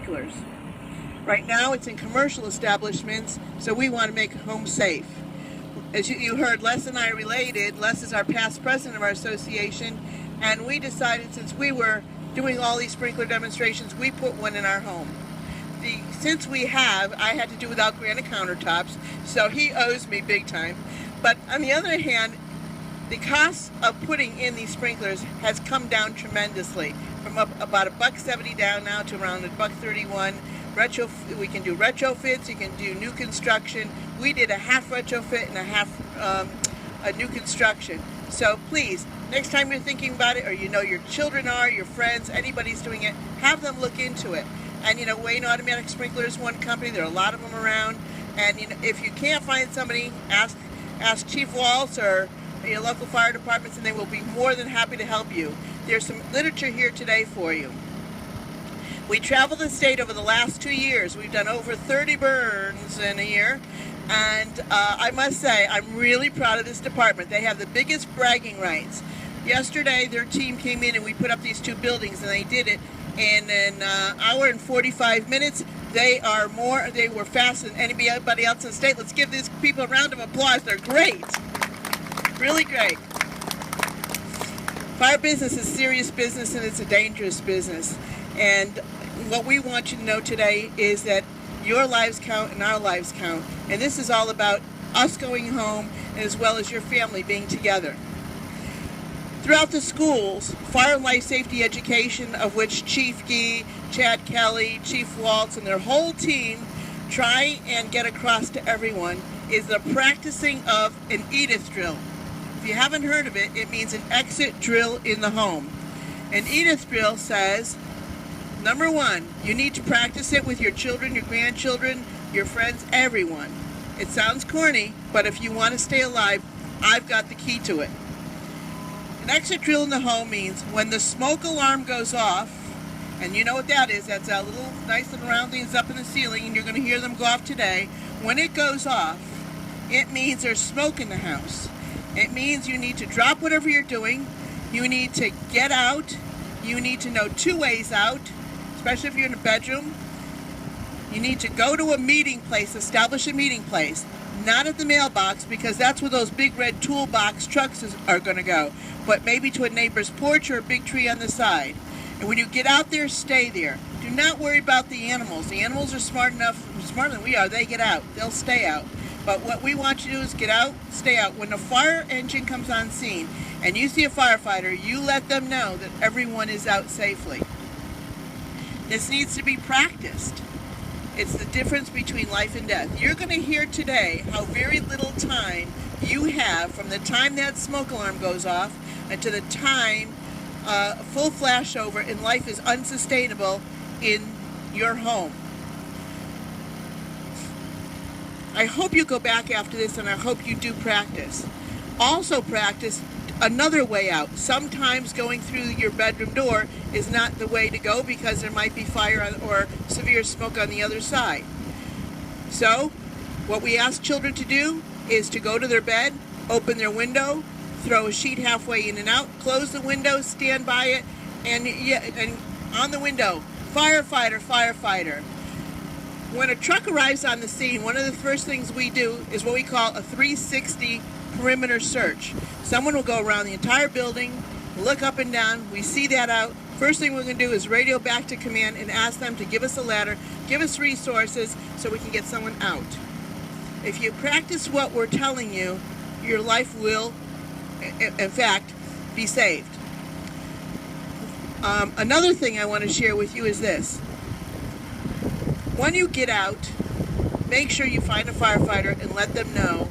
sprinklers. Right now it's in commercial establishments, so we want to make home safe. As you heard, Les and I are related. Les is our past president of our association, and we decided, since we were doing all these sprinkler demonstrations, we put one in our home. Since I had to do without granite countertops, so he owes me big time. But on the other hand, the cost of putting in these sprinklers has come down tremendously, from about $1.70 down now to around $1.31. We can do retrofits, you can do new construction. We did a half retrofit and a half a new construction. So please, next time you're thinking about it, or you know your children are, your friends, anybody's doing it, have them look into it. And Wayne Automatic Sprinkler is one company. There are a lot of them around. And if you can't find somebody, ask Chief Waltz or your local fire departments, and they will be more than happy to help you. There's some literature here today for you. We traveled the state over the last 2 years. We've done over 30 burns in a year. And I must say, I'm really proud of this department. They have the biggest bragging rights. Yesterday, their team came in and we put up these 2 buildings, and they did it in an hour and 45 minutes. They were faster than anybody else in the state. Let's give these people a round of applause. They're great. Really great. Fire business is serious business, and it's a dangerous business. And what we want you to know today is that your lives count and our lives count. And this is all about us going home, as well as your family being together. Throughout the schools, fire and life safety education, of which Chief Gee, Chad Kelly, Chief Waltz, and their whole team try and get across to everyone, is the practicing of an EDITH drill. If you haven't heard of it, it means an exit drill in the home. An EDITH drill says, number 1, you need to practice it with your children, your grandchildren, your friends, everyone. It sounds corny, but if you want to stay alive, I've got the key to it. An exit drill in the home means when the smoke alarm goes off, and you know what that is, that's that little nice little round thing that's up in the ceiling, and you're going to hear them go off today. When it goes off, it means there's smoke in the house. It means you need to drop whatever you're doing. You need to get out. You need to know 2 ways out, especially if you're in a bedroom. You need to go to a meeting place, establish a meeting place, not at the mailbox, because that's where those big red toolbox trucks are going to go, but maybe to a neighbor's porch or a big tree on the side. And when you get out there, stay there. Do not worry about the animals. The animals are smarter than we are. They get out. They'll stay out. But what we want you to do is get out, stay out. When the fire engine comes on scene and you see a firefighter, you let them know that everyone is out safely. This needs to be practiced. It's the difference between life and death. You're going to hear today how very little time you have from the time that smoke alarm goes off until the time full flashover, and life is unsustainable in your home. I hope you go back after this, and I hope you do practice. Also practice another way out. Sometimes going through your bedroom door is not the way to go, because there might be fire or severe smoke on the other side. So what we ask children to do is to go to their bed, open their window, throw a sheet halfway in and out, close the window, stand by it, and on the window, firefighter, firefighter. When a truck arrives on the scene, one of the first things we do is what we call a 360 perimeter search. Someone will go around the entire building, look up and down. We see that out. First thing we're going to do is radio back to command and ask them to give us a ladder, give us resources so we can get someone out. If you practice what we're telling you, your life will, in fact, be saved. Another thing I want to share with you is this. When you get out, make sure you find a firefighter and let them know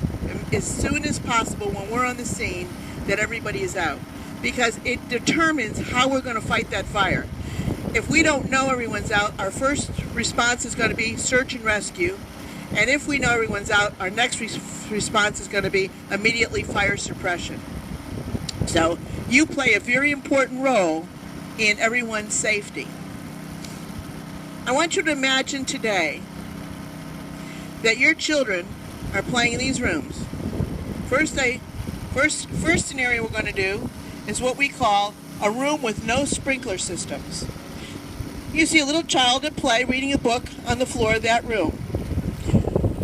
as soon as possible when we're on the scene that everybody is out, because it determines how we're going to fight that fire. If we don't know everyone's out, our first response is going to be search and rescue, and if we know everyone's out, our next response is going to be immediately fire suppression. So you play a very important role in everyone's safety. I want you to imagine today that your children are playing in these rooms. First scenario we're going to do is what we call a room with no sprinkler systems. you see a little child at play reading a book on the floor of that room.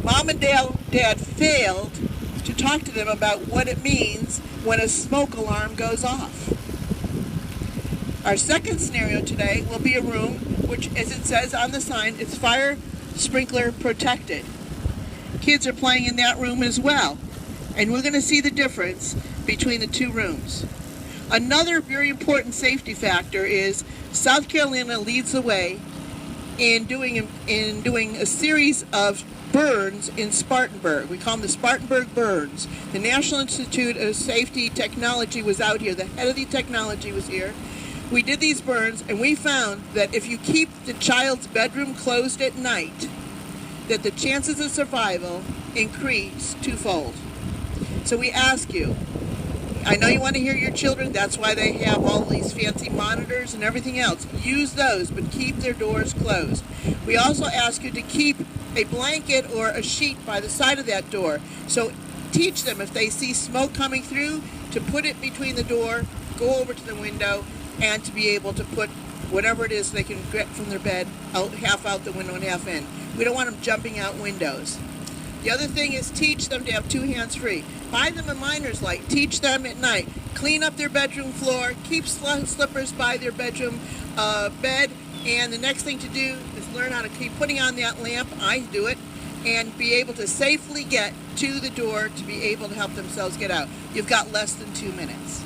Mom and Dad failed to talk to them about what it means when a smoke alarm goes off. Our second scenario today will be a room which, as it says on the sign, it's fire sprinkler protected. Kids are playing in that room as well, and we're going to see the difference between the two rooms. Another very important safety factor is South Carolina leads the way in doing a series of burns in Spartanburg. We call them the Spartanburg burns. The National Institute of Safety Technology was out here. The head of the technology was here. We did these burns, and we found that if you keep the child's bedroom closed at night, that the chances of survival increase twofold. So we ask you, I know you want to hear your children, that's why they have all these fancy monitors and everything else. Use those, but keep their doors closed. We also ask you to keep a blanket or a sheet by the side of that door. So teach them, if they see smoke coming through, to put it between the door, go over to the window, and to be able to put whatever it is they can get from their bed out, half out the window and half in. We don't want them jumping out windows. The other thing is teach them to have two hands free. Buy them a miner's light. Teach them at night. Clean up their bedroom floor. Keep slippers by their bedroom bed. And the next thing to do is learn how to keep putting on that lamp. I do it. And be able to safely get to the door to be able to help themselves get out. You've got less than 2 minutes.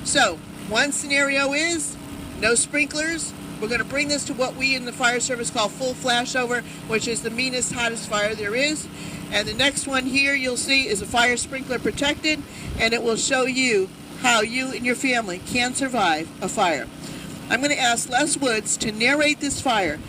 So, one scenario is no sprinklers. We're going to bring this to what we in the fire service call full flashover, which is the meanest, hottest fire there is. And the next one here you'll see is a fire sprinkler protected, and it will show you how you and your family can survive a fire. I'm going to ask Les Woods to narrate this fire.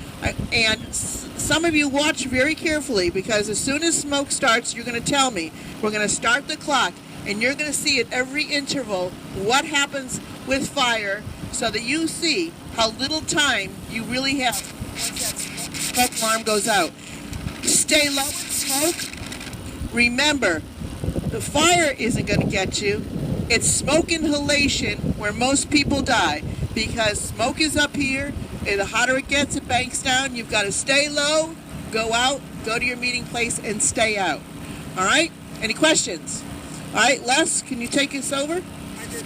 And some of you watch very carefully, because as soon as smoke starts, you're going to tell me. We're going to start the clock, and you're going to see at every interval what happens with fire, so that you see how little time you really have once that smoke alarm goes out. Stay low in smoke. Remember, the fire isn't going to get you. It's smoke inhalation where most people die, because smoke is up here, and the hotter it gets, it banks down. You've got to stay low, go out, go to your meeting place, and stay out. All right? Any questions? All right, Les, can you take us over? I did.